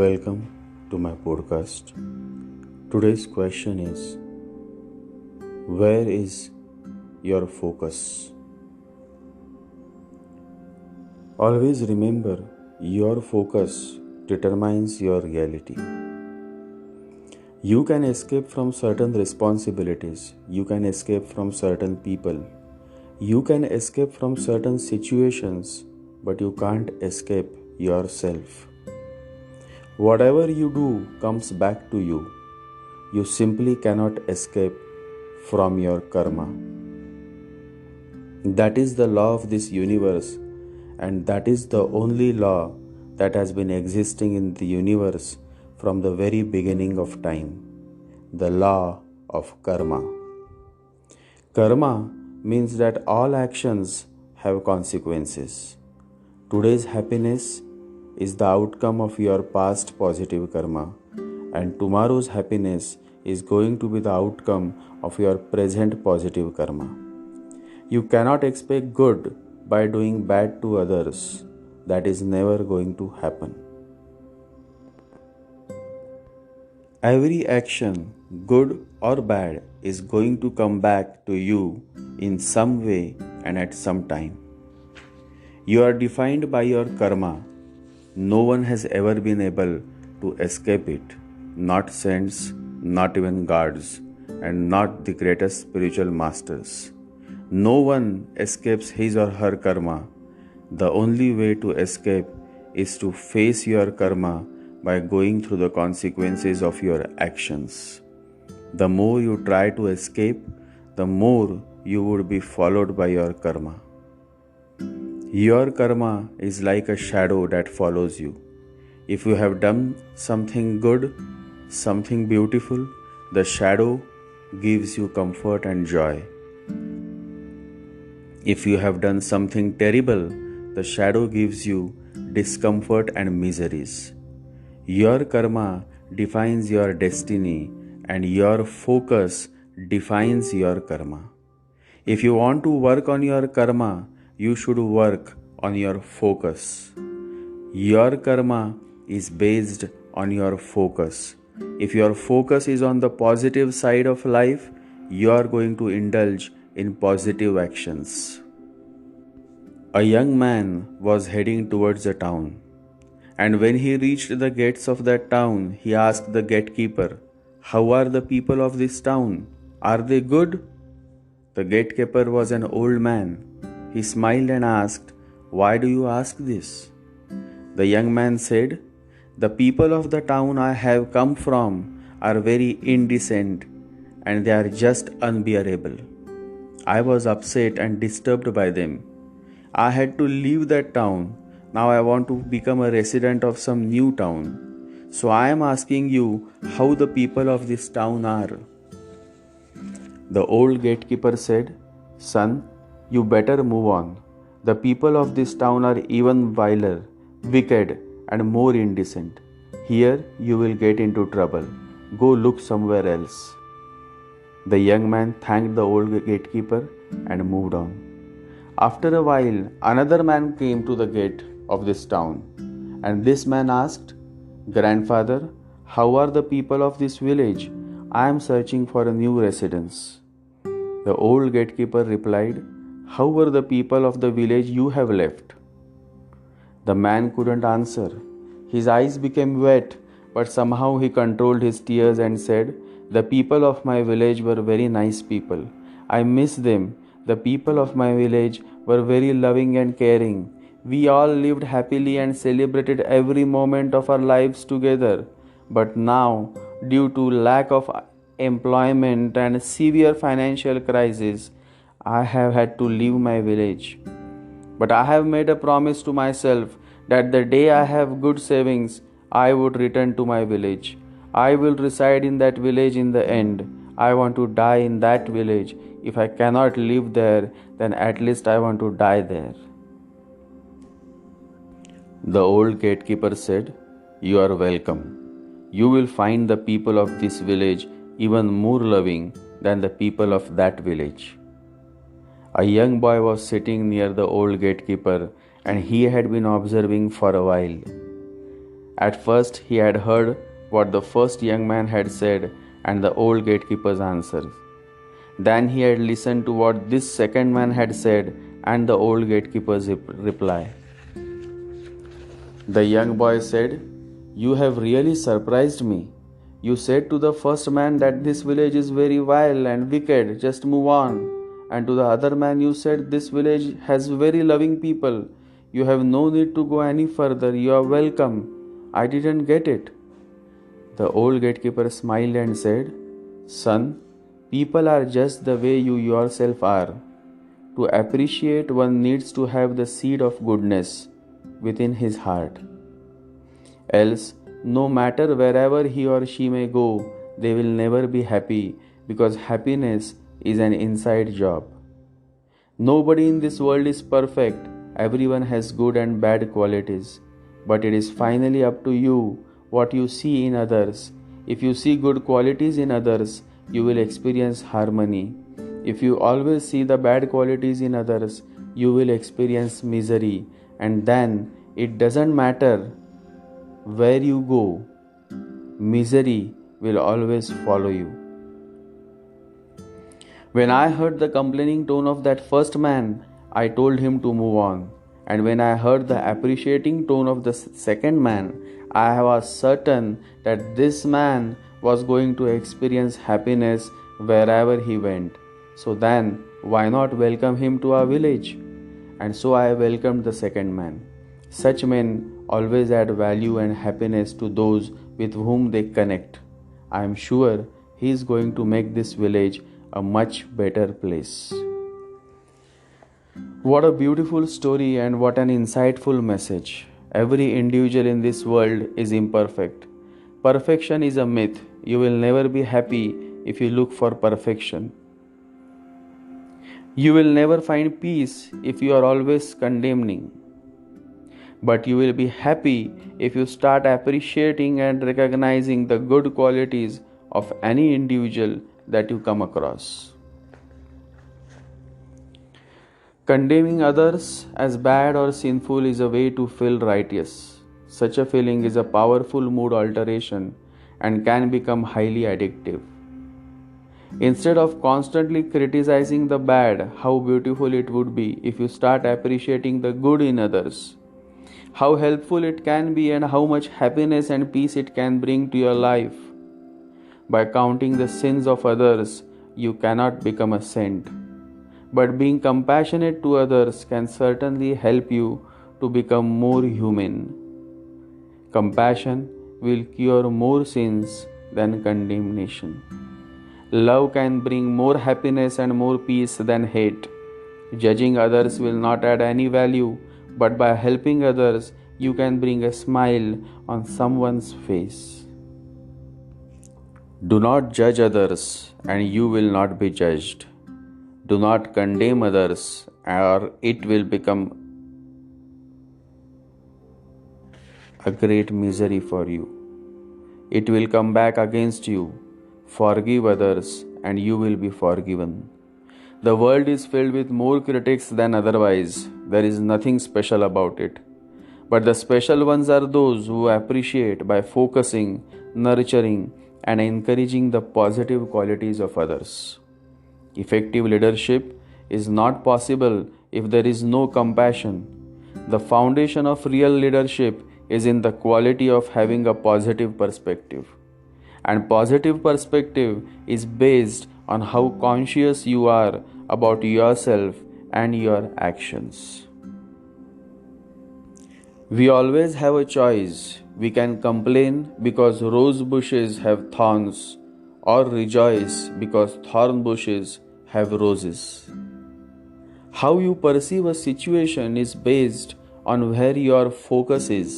Welcome to my podcast. Today's question is, where is your focus? Always remember, your focus determines your reality. You can escape from certain responsibilities. You can escape from certain people. You can escape from certain situations, but you can't escape yourself. Whatever you do comes back to you. You simply cannot escape from your karma. That is the law of this universe, and that is the only law that has been existing in the universe from the very beginning of time. The law of karma. Karma means that all actions have consequences. Today's happiness is the outcome of your past positive karma, and tomorrow's happiness is going to be the outcome of your present positive karma. You cannot expect good by doing bad to others. That is never going to happen. Every action, good or bad, is going to come back to you in some way and at some time. You are defined by your karma. No one has ever been able to escape it, not saints, not even gods, and not the greatest spiritual masters. No one escapes his or her karma. The only way to escape is to face your karma by going through the consequences of your actions. The more you try to escape, the more you would be followed by your karma. Your karma is like a shadow that follows you. If you have done something good, something beautiful, the shadow gives you comfort and joy. If you have done something terrible, the shadow gives you discomfort and miseries. Your karma defines your destiny, and your focus defines your karma. If you want to work on your karma, you should work on your focus. Your karma is based on your focus. If your focus is on the positive side of life, you are going to indulge in positive actions. A young man was heading towards a town, and when he reached the gates of that town, he asked the gatekeeper, "How are the people of this town? Are they good?" The gatekeeper was an old man. He smiled and asked, "Why do you ask this?" The young man said, "The people of the town I have come from are very indecent, and they are just unbearable. I was upset and disturbed by them. I had to leave that town. Now I want to become a resident of some new town. So I am asking you how the people of this town are." The old gatekeeper said, "Son, you better move on. The people of this town are even viler, wicked, and more indecent. Here you will get into trouble. Go look somewhere else." The young man thanked the old gatekeeper and moved on. After a while, another man came to the gate of this town, and this man asked, "Grandfather, how are the people of this village? I am searching for a new residence." The old gatekeeper replied, "How were the people of the village you have left?" The man couldn't answer. His eyes became wet, but somehow he controlled his tears and said, "The people of my village were very nice people. I miss them. The people of my village were very loving and caring. We all lived happily and celebrated every moment of our lives together. But now, due to lack of employment and severe financial crisis, I have had to leave my village. But I have made a promise to myself that the day I have good savings, I would return to my village. I will reside in that village in the end. I want to die in that village. If I cannot live there, then at least I want to die there." The old gatekeeper said, "You are welcome. You will find the people of this village even more loving than the people of that village." A young boy was sitting near the old gatekeeper, and he had been observing for a while. At first he had heard what the first young man had said and the old gatekeeper's answer. Then he had listened to what this second man had said and the old gatekeeper's reply. The young boy said, "You have really surprised me. You said to the first man that this village is very vile and wicked, just move on. And to the other man you said this village has very loving people. You have no need to go any further. You are welcome. I didn't get it." The old gatekeeper smiled and said, "Son, people are just the way you yourself are. To appreciate, one needs to have the seed of goodness within his heart. Else, no matter wherever he or she may go, they will never be happy, because happiness is an inside job. Nobody in this world is perfect. Everyone has good and bad qualities. But it is finally up to you what you see in others. If you see good qualities in others, you will experience harmony. If you always see the bad qualities in others, you will experience misery. And then it doesn't matter where you go, misery will always follow you." When I heard the complaining tone of that first man, I told him to move on. And when I heard the appreciating tone of the second man, I was certain that this man was going to experience happiness wherever he went. So then, why not welcome him to our village? And so I welcomed the second man. Such men always add value and happiness to those with whom they connect. I am sure he is going to make this village a much better place. What a beautiful story and what an insightful message. Every individual in this world is imperfect. Perfection is a myth. You will never be happy if you look for perfection. You will never find peace if you are always condemning. But you will be happy if you start appreciating and recognizing the good qualities of any individual that you come across. Condemning others as bad or sinful is a way to feel righteous. Such a feeling is a powerful mood alteration and can become highly addictive. Instead of constantly criticizing the bad, how beautiful it would be if you start appreciating the good in others. How helpful it can be and how much happiness and peace it can bring to your life. By counting the sins of others, you cannot become a saint. But being compassionate to others can certainly help you to become more human. Compassion will cure more sins than condemnation. Love can bring more happiness and more peace than hate. Judging others will not add any value, but by helping others, you can bring a smile on someone's face. Do not judge others, and you will not be judged. Do not condemn others, or it will become a great misery for you. It will come back against you. Forgive others, and you will be forgiven. The world is filled with more critics than otherwise. There is nothing special about it. But the special ones are those who appreciate by focusing, nurturing, and encouraging the positive qualities of others. Effective leadership is not possible if there is no compassion. The foundation of real leadership is in the quality of having a positive perspective. And positive perspective is based on how conscious you are about yourself and your actions. We always have a choice. We can complain because rose bushes have thorns, or rejoice because thorn bushes have roses. How you perceive a situation is based on where your focus is.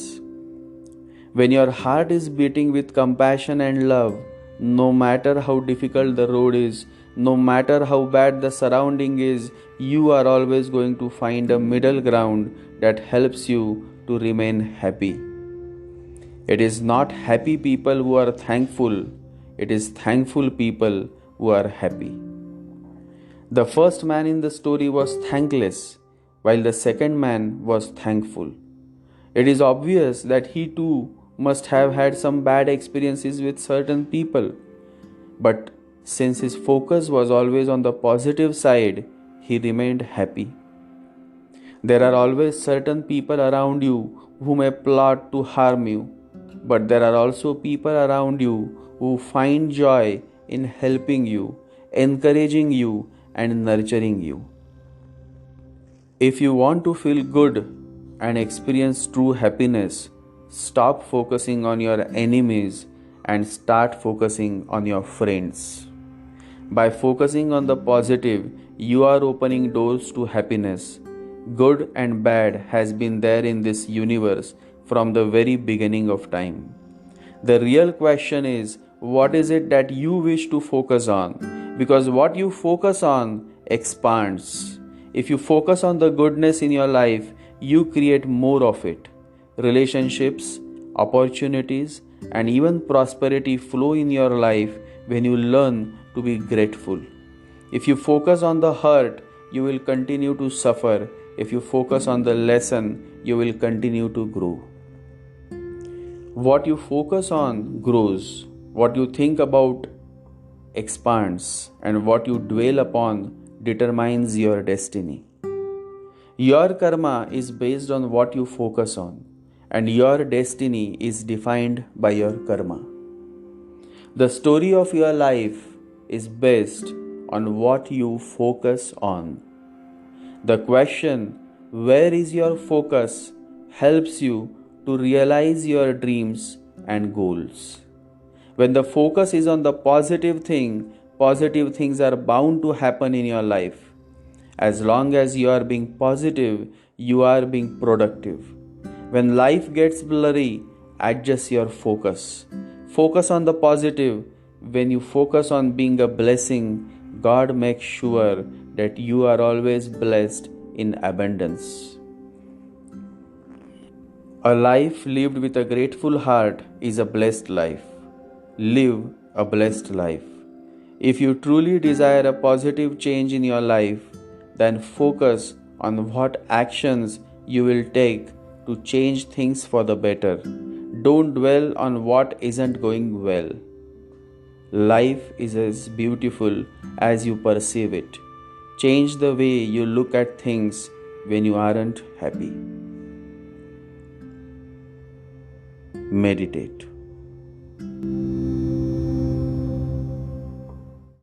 When your heart is beating with compassion and love, no matter how difficult the road is, no matter how bad the surrounding is, you are always going to find a middle ground that helps you to remain happy. It is not happy people who are thankful, it is thankful people who are happy. The first man in the story was thankless, while the second man was thankful. It is obvious that he too must have had some bad experiences with certain people, but since his focus was always on the positive side, he remained happy. There are always certain people around you who may plot to harm you, but there are also people around you who find joy in helping you, encouraging you, and nurturing you. If you want to feel good and experience true happiness, stop focusing on your enemies and start focusing on your friends. By focusing on the positive, you are opening doors to happiness. Good and bad has been there in this universe from the very beginning of time. The real question is, what is it that you wish to focus on? Because what you focus on expands. If you focus on the goodness in your life, you create more of it. Relationships, opportunities, and even prosperity flow in your life when you learn to be grateful. If you focus on the hurt, you will continue to suffer. If you focus on the lesson, you will continue to grow. What you focus on grows. What you think about expands, and what you dwell upon determines your destiny. Your karma is based on what you focus on, and your destiny is defined by your karma. The story of your life is based on what you focus on. The question, where is your focus, helps you to realize your dreams and goals. When the focus is on the positive things are bound to happen in your life. As long as you are being positive, you are being productive. When life gets blurry, adjust your focus. Focus on the positive. When you focus on being a blessing, God makes sure that you are always blessed in abundance. A life lived with a grateful heart is a blessed life. Live a blessed life. If you truly desire a positive change in your life, then focus on what actions you will take to change things for the better. Don't dwell on what isn't going well. Life is as beautiful as you perceive it. Change the way you look at things when you aren't happy. Meditate.